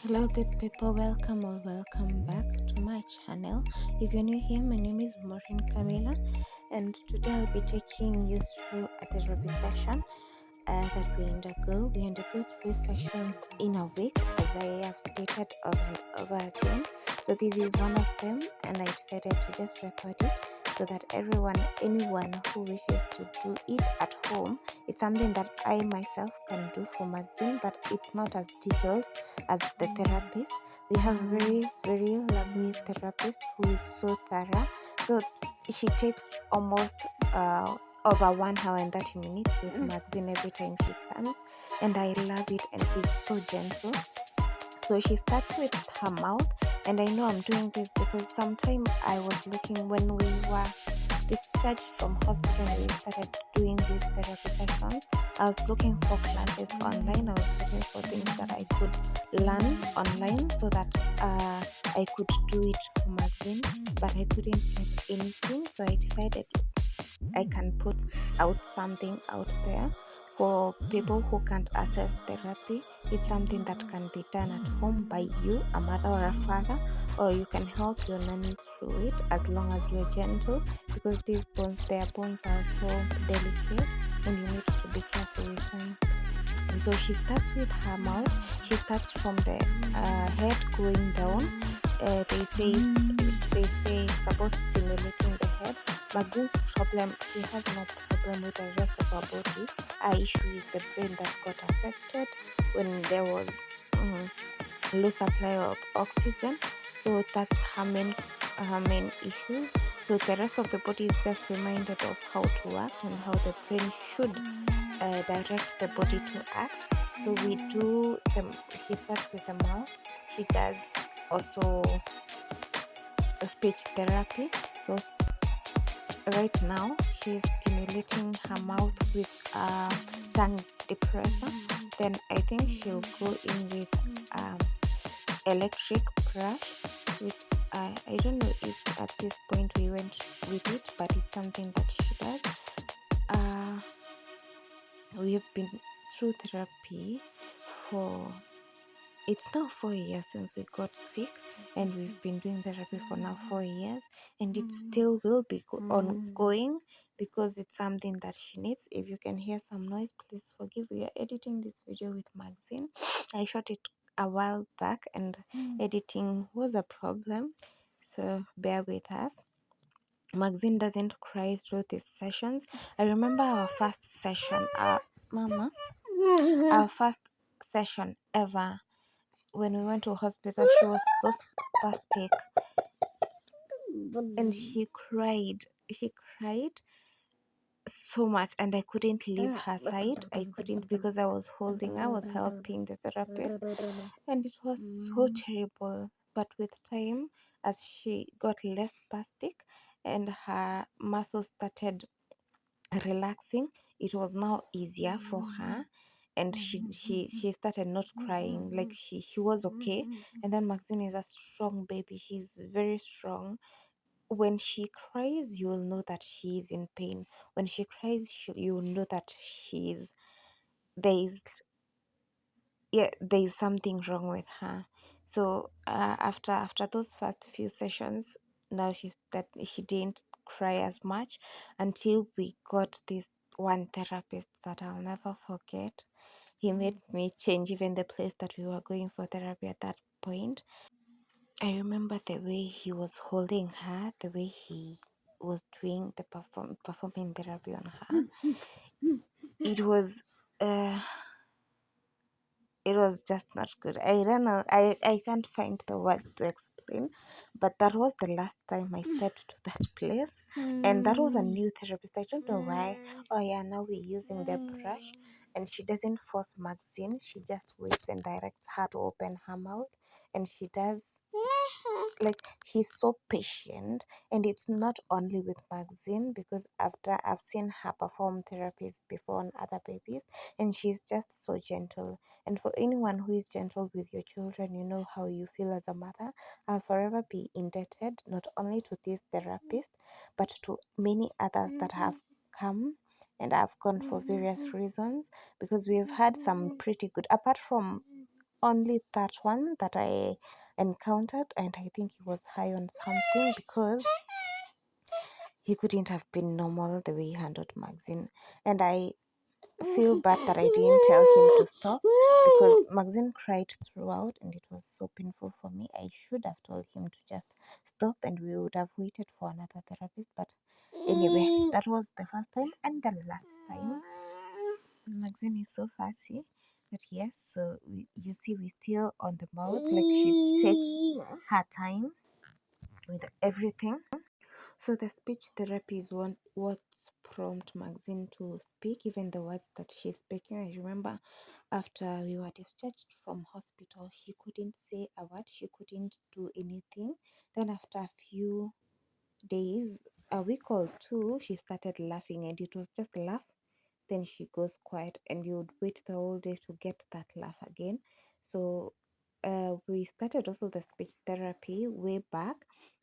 Hello, good people. Welcome or welcome back to my channel. If you're new here, my name is Maureen Camila, and today I'll be taking you through a therapy session that we undergo. We undergo 3 sessions in a week, as I have stated over and over again. So this is one of them, and I decided to just record it so that anyone who wishes to do it at home, it's something that I myself can do for Maxine, but it's not as detailed as the therapist. We have very, very lovely therapist who is so thorough. So she takes almost over 1 hour and 30 minutes with Maxine every time she comes, and I love it, and she's so gentle. So she starts with her mouth, and I know I'm doing this because sometime I was looking when we were discharged from hospital and we started doing these therapy sessions. I was looking for classes online. I was looking for things that I could learn online so that I could do it for Maxine, but I couldn't get anything. So I decided I can put out something out there for people who can't access therapy. It's something that can be done at home by you, a mother or a father, or you can help your nanny through it as long as you're gentle, because their bones are so delicate and you need to be careful with them. So she starts with her mouth. She starts from the head going down. They say it's about stimulating the head. Maxine's problem, she has no problem with the rest of her body. Her issue is the brain that got affected when there was low supply of oxygen. So that's her main issues. So the rest of the body is just reminded of how to act and how the brain should direct the body to act. So we do them. She starts with the mouth. She does also speech therapy. So right now she's stimulating her mouth with a tongue depressor. Then I think she'll go in with electric brush, which I don't know if at this point we went with it, but it's something that she does. We have been through therapy for, it's now 4 years since we got sick, and we've been doing therapy for now 4 years, and it still will be ongoing because it's something that she needs. If you can hear some noise, please forgive. We are editing this video with Maxine. I shot it a while back and editing was a problem, so bear with us. Maxine doesn't cry through these sessions. I remember our first session, our first session ever. When we went to hospital, she was so spastic, and she cried. She cried so much, and I couldn't leave her side. I couldn't, because I was helping the therapist, and it was so terrible. But with time, as she got less spastic and her muscles started relaxing, it was now easier for her, and she started not crying. Like she was okay. And then Maxine is a strong baby. She's very strong. When she cries, you will know that she is in pain. When she cries, you will know that there is there is something wrong with her. So after those first few sessions, now she didn't cry as much until we got this one therapist that I'll never forget. He made me change even the place that we were going for therapy at that point. I remember the way he was holding her, the way he was doing the performing therapy on her. It was it was just not good. I don't know. I can't find the words to explain, but that was the last time I stepped to that place, and that was a new therapist. I don't know why. Oh yeah, now we're using the brush, and she doesn't force Maxine. She just waits and directs her to open her mouth, and she does. Like, she's so patient, and it's not only with Maxine, because after I've seen her perform therapies before on other babies, and she's just so gentle. And for anyone who is gentle with your children, you know how you feel as a mother. I'll forever be indebted not only to this therapist, but to many others that have come and I've gone for various reasons, because we've had some pretty good, apart from only that one that I encountered, and I think he was high on something because he couldn't have been normal the way he handled Maxine. And I feel bad that I didn't tell him to stop because Maxine cried throughout and it was so painful for me. I should have told him to just stop and we would have waited for another therapist. But anyway, that was the first time and the last time. Maxine is so fussy. But yes, so you see, we still on the mouth. Like she takes her time with everything. So the speech therapy is what prompt Maxine to speak, even the words that she's speaking. I remember after we were discharged from hospital, she couldn't say a word, she couldn't do anything. Then after a few days, a week or two, she started laughing and it was just a laugh. Then she goes quiet and you would wait the whole day to get that laugh again. So we started also the speech therapy way back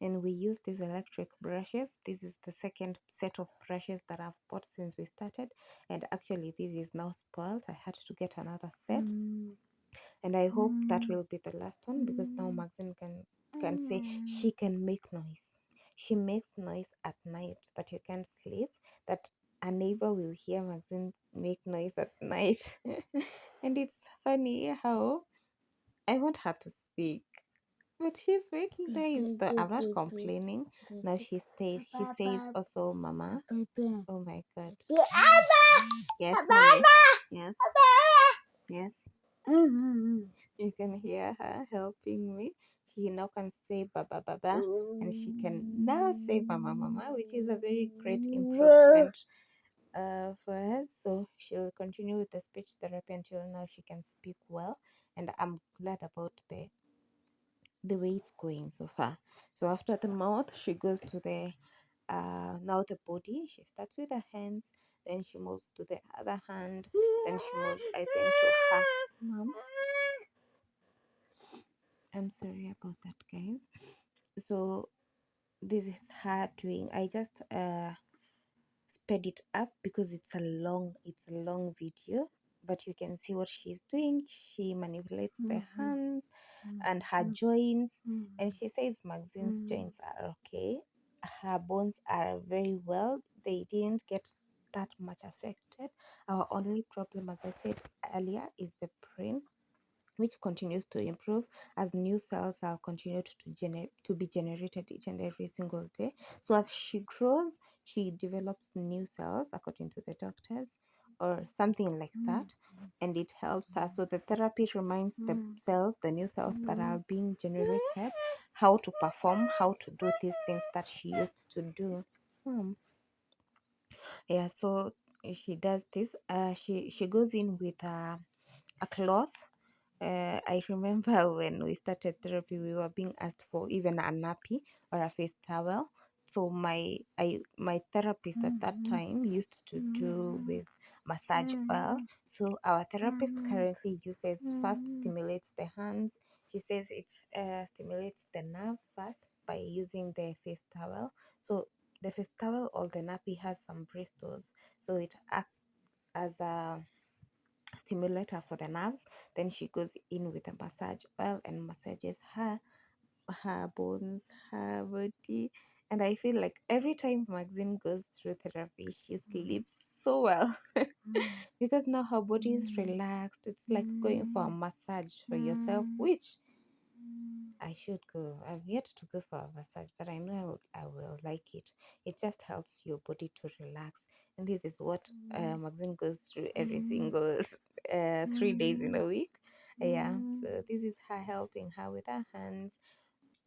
and we use these electric brushes. This is the second set of brushes that I've bought since we started, and actually this is now spoiled. I had to get another set, and I hope that will be the last one because now Maxine can say she can make noise. She makes noise at night that you can't sleep, that a neighbor will hear Maxine make noise at night. And it's funny how I want her to speak, but she's making noise. So I'm not complaining. Now she says also mama. Oh my god. Yes, mommy. Yes. Yes. You can hear her helping me. She now can say baba baba and she can now say mama mama, which is a very great improvement for her. So she'll continue with the speech therapy until now she can speak well, and I'm glad about the way it's going so far. So after the mouth, she goes to the now the body. She starts with the hands, then she moves to the other hand, then she moves, I think, to her mom. I'm sorry about that, guys. So this is her doing. I just sped it up because it's a long video, but you can see what she's doing. She manipulates the hands and her joints, and she says Maxine's joints are okay. Her bones are very well. They didn't get that much affected. Our only problem, as I said earlier, is the brain, which continues to improve as new cells are continued to be generated each and every single day. So as she grows, she develops new cells according to the doctors or something like that, and it helps her. So the therapy reminds the cells, the new cells that are being generated, how to perform, how to do these things that she used to do. Yeah, so she does this. She goes in with a cloth. I remember when we started therapy, we were being asked for even a nappy or a face towel. So my therapist at that time used to do with massage oil. So our therapist currently uses first stimulates the hands. She says it's stimulates the nerve first by using the face towel. So the face towel or the nappy has some bristles, so it acts as a stimulator for the nerves. Then she goes in with a massage oil and massages her bones, her body. And I feel like every time Maxine goes through therapy, she sleeps so well because now her body is relaxed. It's like going for a massage for yourself, which I should go. I've yet to go for a massage, but I know I will like it. It just helps your body to relax. And this is what Maxine goes through every single 3 days in a week. Yeah, so this is her helping her with her hands.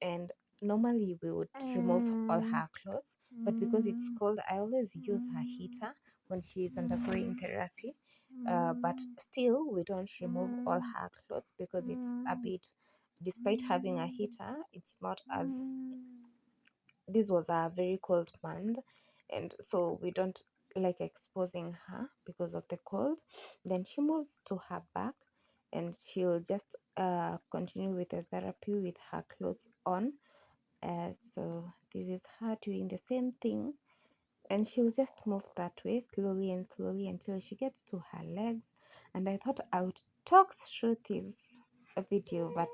And normally we would remove all her clothes, but because it's cold, I always use her heater when she is undergoing therapy. But still, we don't remove all her clothes because it's a bit, despite having a heater, it's not as, this was a very cold month, and so we don't like exposing her because of the cold. Then she moves to her back and she'll just continue with the therapy with her clothes on. So this is her doing the same thing, and she'll just move that way slowly and slowly until she gets to her legs. And I thought I would talk through this a video, but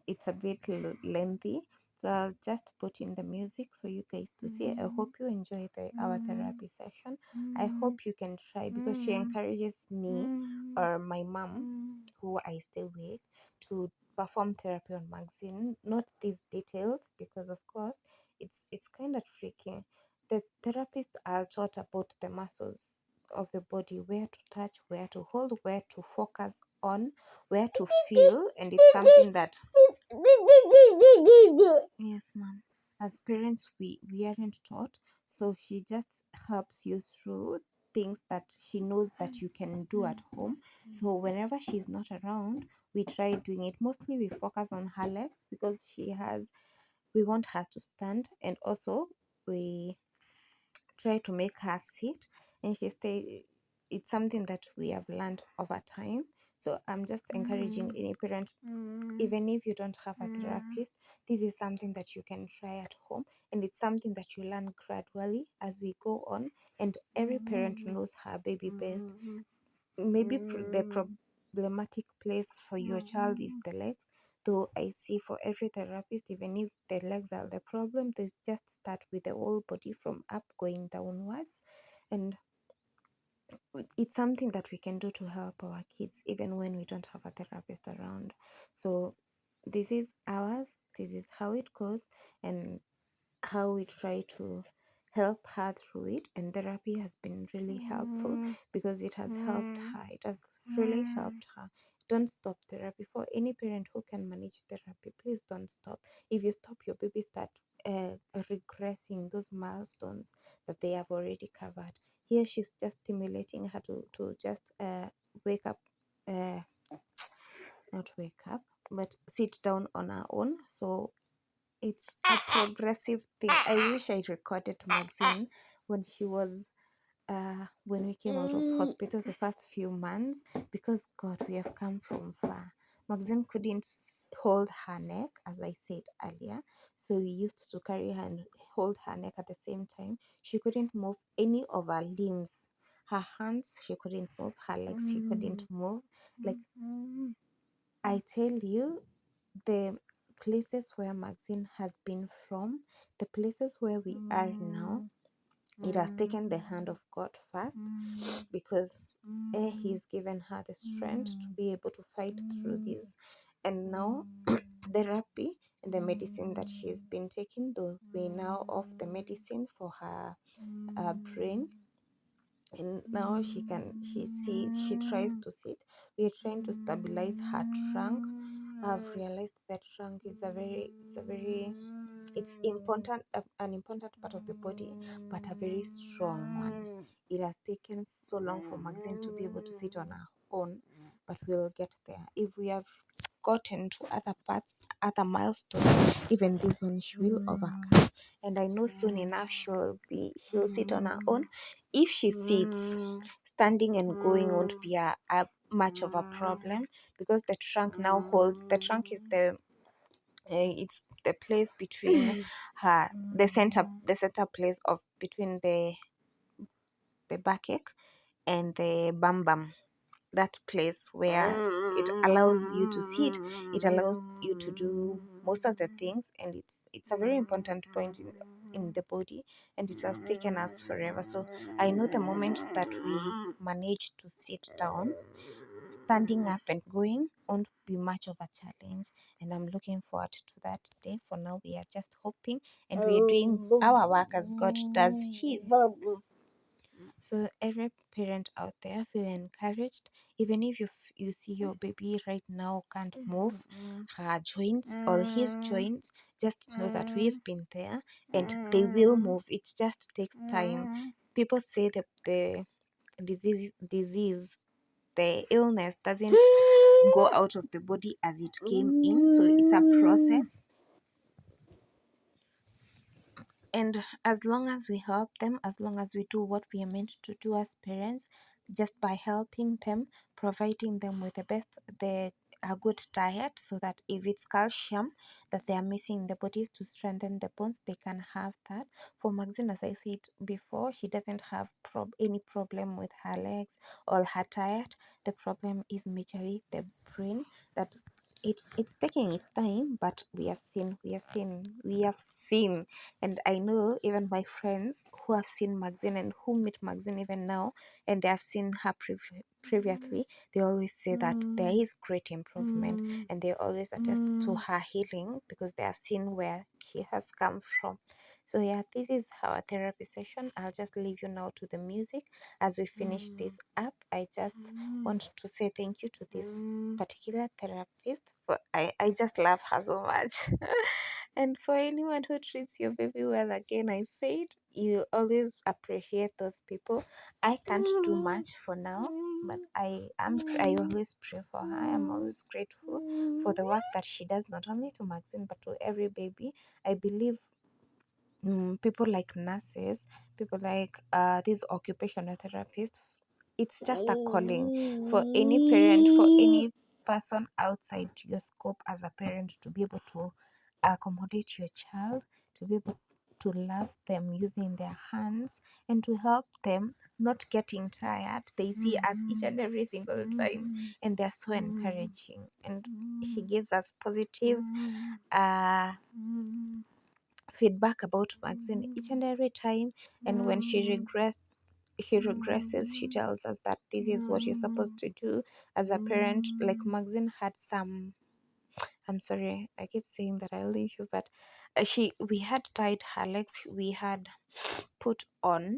it's a bit lengthy. So I'll just put in the music for you guys to see. I hope you enjoy our therapy session. I hope you can try, because she encourages me or my mom, who I stay with, to perform therapy on Maxine. Not this detailed, because of course it's kind of tricky. The therapists are taught about the muscles of the body, where to touch, where to hold, where to focus on, where to feel, and it's something that yes, ma'am. As parents, we aren't taught, so she just helps you through things that she knows that you can do at home. So whenever she's not around, we try doing it. Mostly we focus on her legs, because we want her to stand, and also we try to make her sit and she stay. It's something that we have learned over time. So I'm just encouraging any parent, even if you don't have a therapist, this is something that you can try at home, and it's something that you learn gradually as we go on. And every parent knows her baby best. Maybe the problematic place for your child is the legs, though I see for every therapist, even if the legs are the problem, they just start with the whole body from up going downwards. And it's something that we can do to help our kids even when we don't have a therapist around. So this is ours, this is how it goes, and how we try to help her through it. And therapy has been really helpful, because it has helped her, it has really helped her. Don't stop therapy. For any parent who can manage therapy, please don't stop. If you stop, your baby start regressing those milestones that they have already covered. Here she's just stimulating her to just wake up, uh, not wake up, but sit down on her own. So it's a progressive thing. I wish I recorded Maxine when she was when we came out of hospital the first few months, because God, we have come from far. Maxine couldn't hold her neck, as I said earlier, so we used to carry her and hold her neck at the same time. She couldn't move any of her limbs. Her hands she couldn't move, her legs she couldn't move. Like, I tell you, the places where Maxine has been from, the places where we are now, it has taken the hand of God first, because He's given her the strength to be able to fight through this. And now, therapy and the medicine that she's been taking, though we now off the medicine for her brain, and now she tries to sit. We are trying to stabilize her trunk. I've realized that trunk is it's important, an important part of the body, but a very strong one. It has taken so long for Maxine to be able to sit on her own, but we'll get there. If we have gotten to other parts, other milestones, even this one she will overcome. And I know soon enough she'll sit on her own. If she sits, standing and going won't be a much of a problem, because the trunk now holds. The trunk is it's the place between her, the center place of between the backache and the bum bum, that place where it allows you to sit, it allows you to do most of the things, and it's a very important point in the body, and it has taken us forever. So I know the moment that we manage to sit down, standing up and going won't be much of a challenge, and I'm looking forward to that day. For now, we are just hoping, and we're doing our work as God does His. So every parent out there, feel encouraged. Even if you see your baby right now can't move her joints or his joints, just know that we've been there, and they will move. It just takes time. People say that the disease, the illness doesn't go out of the body as it came in, so it's a process. And as long as we help them, as long as we do what we are meant to do as parents, just by helping them, providing them with the best, the a good diet, so that if it's calcium that they are missing in the body to strengthen the bones, they can have that. For Maxine, as I said before, she doesn't have any problem with her legs or her diet. The problem is majorly the brain, that it's taking its time, but we have seen, and I know even my friends who have seen Maxine and who meet Maxine even now, and they have seen her previously, they always say that there is great improvement, and they always attest to her healing because they have seen where she has come from. So yeah, this is our therapy session. I'll just leave you now to the music as we finish this up. I just want to say thank you to this particular therapist, for I just love her so much. And for anyone who treats your baby well, again I said, you always appreciate those people. I can't do much for now, but I always pray for her. I'm always grateful for the work that she does, not only to Maxine but to every baby. I believe people like nurses, people like these occupational therapists, it's just a calling for any parent, for any person outside your scope as a parent, to be able to accommodate your child, to be able to love them using their hands, and to help them not getting tired. They see us each and every single time, and they're so encouraging. And she gives us positive uh feedback about Maxine each and every time. And when she regresses, she tells us that this is what you're supposed to do as a parent. Like Maxine had some, I'm sorry, I keep saying that I'll leave you, but we had tied her legs, we had put on,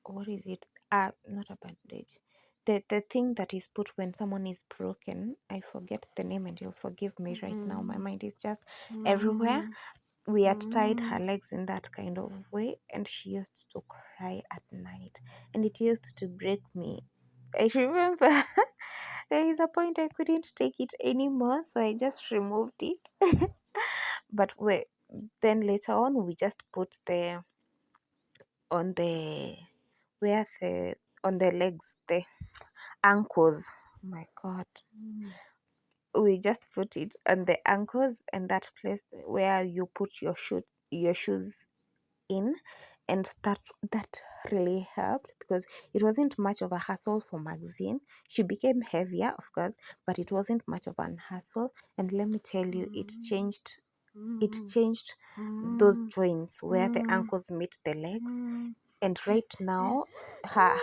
what is it, not a bandage, the thing that is put when someone is broken. I forget the name, and you'll forgive me right now, my mind is just everywhere. We had tied her legs in that kind of way, and she used to cry at night, and it used to break me. I remember there is a point I couldn't take it anymore, so I just removed it. But wait, then later on, we just put the on the where the on the legs, the ankles. Oh my God, we just put it on the ankles, and that place where you put your shoes in, and that really helped, because it wasn't much of a hassle for Maxine. She became heavier, of course, but it wasn't much of an hassle. And let me tell you, it changed those joints where the ankles meet the legs. And right now, her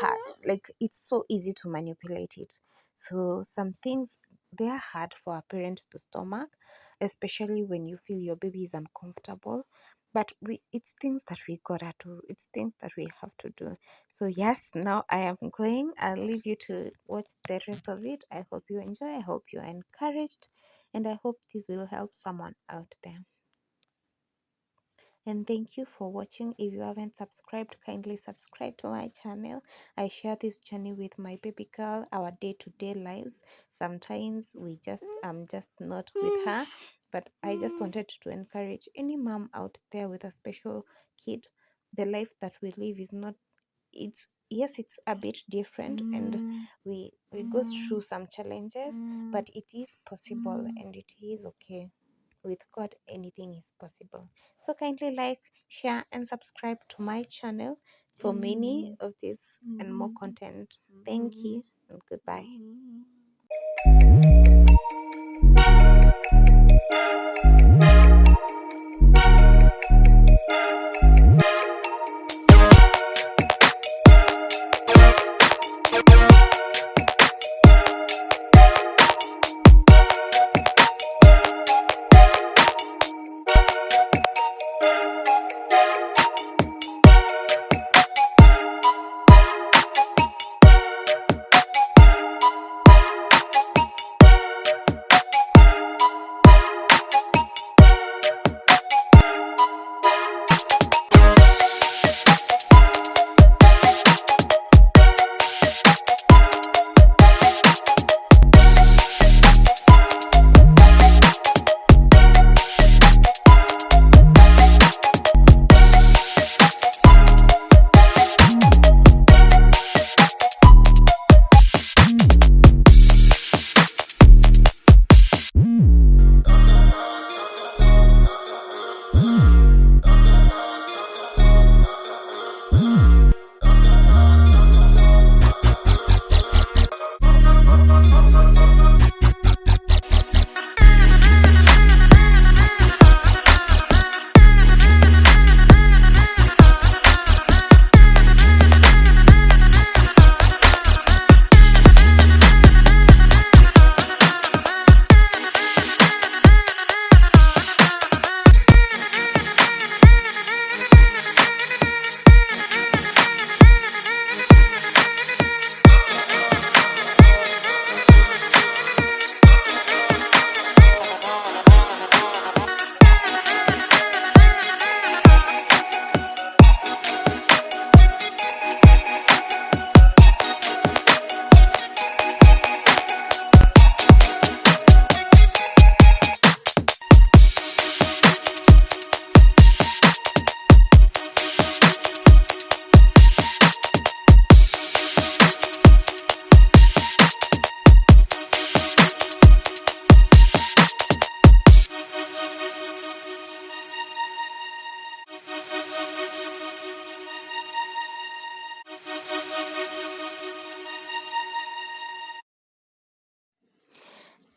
like, it's so easy to manipulate it. So some things, they are hard for a parent to stomach, especially when you feel your baby is uncomfortable, but it's things that we gotta do, it's things that we have to do. So yes, now I am going, I'll leave you to watch the rest of it. I hope you enjoy, I hope you're encouraged, and I hope this will help someone out there. And thank you for watching. If you haven't subscribed, kindly subscribe to my channel. I share this journey with my baby girl, our day-to-day lives. Sometimes I'm just not with her, but I just wanted to encourage any mom out there with a special kid. The life that we live is not, it's, yes, it's a bit different, and we go through some challenges, but it is possible, and it is okay. With God, anything is possible. So kindly like, share, and subscribe to my channel for many of this and more content. Thank you, and goodbye.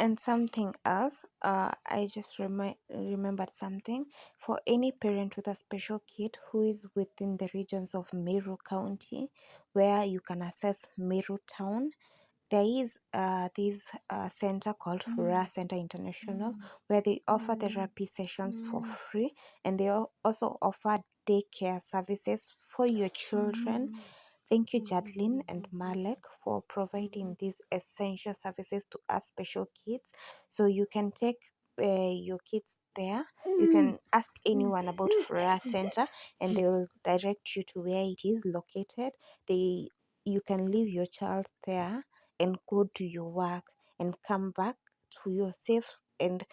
And something else, I just remembered something. For any parent with a special kid who is within the regions of Meru County, where you can access Meru Town, there is this center called Fura Center International, where they offer therapy sessions for free, and they also offer daycare services for your children. Thank you, Jadlin and Malek, for providing these essential services to us special kids. So you can take your kids there. You can ask anyone about Fura Center, and they will direct you to where it is located. You can leave your child there and go to your work and come back to your safe and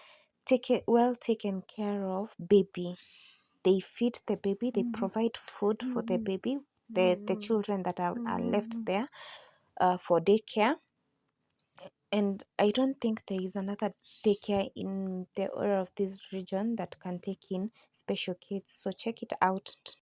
well taken care of baby. They feed the baby, they provide food for the baby, the children that are left there for daycare. And I don't think there is another daycare in the area of this region that can take in special kids. So check it out.